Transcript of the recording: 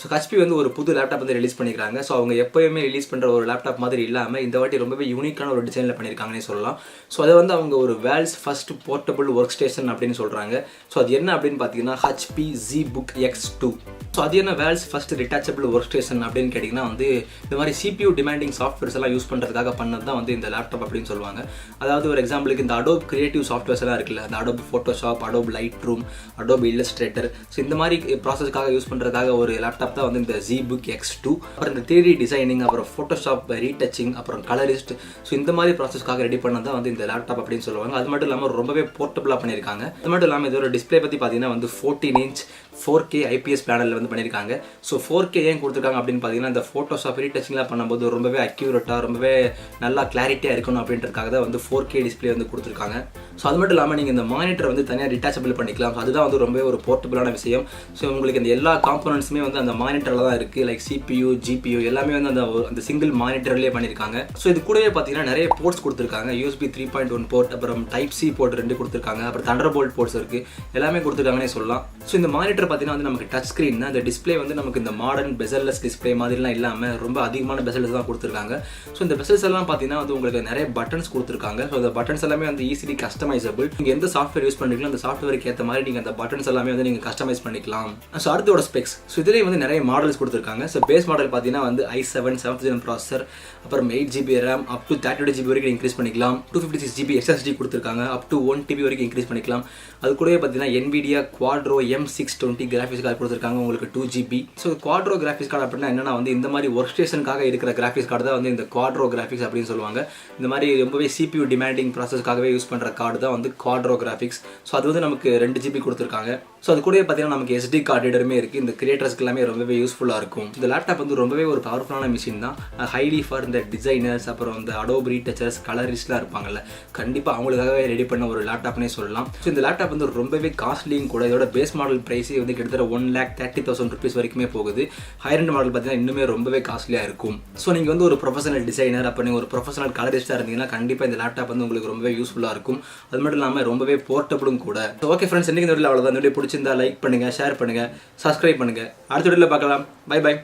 So HP வந்து ஒரு புது லேப்டாப் வந்து ரிலீஸ் பண்ணியிருக்காங்க. ஸோ அவங்க எப்போயுமே ரிலீஸ் பண்ணுற ஒரு லேப்டாப் மாதிரி இல்லாமல் இந்த வாட்டி ரொம்பவே யூனிக்கான ஒரு டிசைனில் பண்ணியிருக்காங்கன்னே சொல்லலாம். ஸோ அதை வந்து அவங்க ஒரு world's first portable work station அப்படின்னு சொல்கிறாங்க. ஸோ அது என்ன அப்படின்னு பார்த்தீங்கன்னா HP ZBook X2. ஸோ அது என்ன வேர்ல்ட்ஸ் ஃபர்ஸ்ட் ரிட்டாச்சபிள் ஒர்க் ஸ்டேஷன் அப்படின்னு கேட்டிங்கன்னா வந்து இந்த மாதிரி CPU டிமாண்டிங் சாஃப்ட்வேர்ஸ் எல்லாம் யூஸ் பண்ணுறதுக்காக பண்ணது தான் வந்து இந்த லேப்டாப் அப்படின்னு சொல்லுவாங்க. அதாவது ஒரு எக்ஸாம்பிளுக்கு இந்த அடோப் கிரியேட்டிவ் சாஃப்ட்வேர்ஸ் எல்லாம் இருக்குல்ல, அந்த Adobe Photoshop, Adobe light room, Adobe illustrator, so இந்த மாதிரி ப்ராசஸ்க்காக யூஸ் பண்ணுறதுக்காக ஒரு லேப்டாப் தான் வந்து இந்த ZBook X2. அப்புறம் இந்த 3D டிசைனிங், அப்புறம் ஃபோட்டோஷாப் ரீடச்சிங், அப்புறம் கலரிஸ்ட், ஸோ இந்த மாதிரி ப்ராசஸ்க்காக ரெடி பண்ணது தான் வந்து இந்த லேப்டாப் அப்படின்னு சொல்லுவாங்க. அது மட்டும் இல்லாமல் ரொம்பவே போர்ட்டபிளாக பண்ணியிருக்காங்க. அது மட்டும் இல்லாமல் இதோட டிஸ்பிளே பற்றி பார்த்தீங்கன்னா வந்து 14 inch 4K IPS பேனலில் வந்து பண்ணியிருக்காங்க. ஸோ 4K ஏன் கொடுத்துருக்காங்க அப்படின்னு பார்த்தீங்கன்னா இந்த ஃபோட்டோஷாப் ரீடச்சிங்லாம் பண்ணும்போது ரொம்பவே அக்யூரேட்டாக ரொம்பவே நல்லா கிளாரிட்டியாக இருக்கணும் அப்படின்றதுக்காக தான் வந்து 4K டிஸ்பிளே வந்து கொடுத்துருக்காங்க. ஸோ அது மட்டும் இல்லாமல் நீங்கள் இந்த மானிட்டர் வந்து தனியாக டிட்டாச்சபிள் பண்ணிக்கலாம். அதுதான் வந்து ரொம்பவே ஒரு போர்ட்டபிளான விஷயம். ஸோ உங்களுக்கு இந்த எல்லா காம்போனன்ட்ஸுமே வந்து அந்த மானிட்டரில் தான் இருக்குது. லைக் CPU, GPU எல்லாமே வந்து அந்த சிங்கிள் மானிட்டர்லேயே பண்ணியிருக்காங்க. ஸோ இது கூடவே பார்த்தீங்கன்னா நிறைய போர்ட்ஸ் கொடுத்துருக்காங்க. USB 3.1 போர்ட், அப்புறம் Type C போர்ட் 2 கொடுத்துருக்காங்க. அப்புறம் Thunderbolt போர்ட்ஸ் இருக்குது, எல்லாமே கொடுத்துருக்காங்கன்னே சொல்லலாம். ஸோ இந்த மானிட்டர் பார்த்தீங்கன்னா வந்து நமக்கு டச் ஸ்க்ரீன் தான். இந்த டிஸ்பிளே வந்து நமக்கு இந்த மாடர்ன் பெசல்லெஸ் டிஸ்பிளே மாதிரிலாம் இல்லாமல் ரொம்ப அதிகமான பெசல்ஸ் தான் கொடுத்துருக்காங்க. ஸோ இந்த பெசல்ஸ் எல்லாம் பார்த்தீங்கன்னா வந்து உங்களுக்கு நிறைய பட்டன்ஸ் கொடுத்துருக்காங்க. ஸோ அந்த பட்டன்ஸ் எல்லாமே வந்து ஈஸிலி கஸ்டமைசபிள். நீங்கள் எந்த சாஃப்ட்வேர் யூஸ் பண்ணுறீங்களோ அந்த சாஃப்ட்வேருக்கு ஏற்ற மாதிரி நீங்கள் அந்த பட்டன்ஸ் எல்லாமே வந்து நீங்கள் கஸ்டமைஸ் பண்ணிக்கலாம். ஸோ அடுத்தோட ஸ்பெக்ஸ், ஸோ இதுலேயே வந்து நிறைய மாடல்ஸ் கொடுத்துருக்காங்க. ஸோ பேஸ் மாடல் பார்த்தீங்கன்னா வந்து i7 7th gen ப்ராசஸர், அப்புறம் 8GB RAM up to 32GB வரைக்கும் இன்க்ரீஸ் பண்ணிக்கலாம். 256GB SSD கொடுத்துருக்காங்க. அப் டு 1TB வரைக்கும் இன்க்ரீஸ் பண்ணிக்கலாம். அது கூடவே பார்த்தீங்கன்னா NVIDIA Quadro M620 graphics card கொடுத்துருக்காங்க, உங்களுக்கு 2GB. So Quadro graphics card அப்படின்னா என்னன்னா வந்து இந்த மாதிரி ஒர்க் ஸ்டேஷனுக்காக இருக்கிற கிராஃபிக்ஸ் கார்டு தான் வந்து இந்த Quadro கிராஃபிக்ஸ் அப்படின்னு சொல்லுவாங்க. இந்த மாதிரி ரொம்பவே CPU டிமாண்டிங் ப்ராசஸ்க்காகவே யூஸ் பண்ணுற கார்டு தான் வந்து Quadro கிராஃபிக்ஸ். ஸோ அது வந்து நமக்கு 2GB கொடுத்துருக்காங்க. ஸோ அது கூடவே பார்த்தீங்கன்னா நமக்கு SD கார்டு ரீடருமே இருக்குது. இந்த கிரியேட்டர்ஸ்க்கு எல்லாமே ரொம்பவே யூஸ்ஃபுல்லாக இருக்கும். இந்த லேப்டாப் வந்து ரொம்பவே ஒரு பவர்ஃபுல்லான மிஷின் தான். ஹைலி ஃபார் இந்த டிசைனர்ஸ், அப்புறம் இந்த அடோப் ரீடச்சர்ஸ், கலரிஸ்ட்லாம் இருப்பாங்கல்ல, கண்டிப்பாக அவங்களுக்காகவே ரெடி பண்ண ஒரு லேப்டாப்னே சொல்லலாம். ஸோ இந்த லேப்டாப் வந்து ரொம்பவே காஸ்ட்லியும் கூட. இதோட பேஸ் மாடல் ப்ரைஸே வந்து கிட்டத்தட்ட 1,30,000 rupees வரைக்குமே போகுது. ஹையர் மாடல் பார்த்தீங்கன்னா இன்னுமே ரொம்பவே காஸ்ட்லியாக இருக்கும். ஸோ நீங்கள் வந்து ஒரு ப்ரொஃபஷனல் டிசைனர், அப்போ நீங்கள் ஒரு ப்ரொஃபஷனல் கலரிஸ்டாக இருந்தீங்கன்னா கண்டிப்பாக இந்த லேப்டாப் வந்து உங்களுக்கு ரொம்பவே யூஸ்ஃபுல்லாக இருக்கும். அது மட்டும் இல்லாமல் ரொம்பவே போர்ட்டபிளும் கூட. ஸோ ஓகே ஃப்ரெண்ட்ஸ், இன்றைக்கி இந்த வீடியோ அவ்வளோதான். இந்த வீடியோ பிடிச்சிருந்தா லைக் பண்ணுங்கள், ஷேர் பண்ணுங்கள், சப்ஸ்கிரைப் பண்ணுங்கள். அடுத்த வீடியோவில் பார்க்கலாம். Bye by.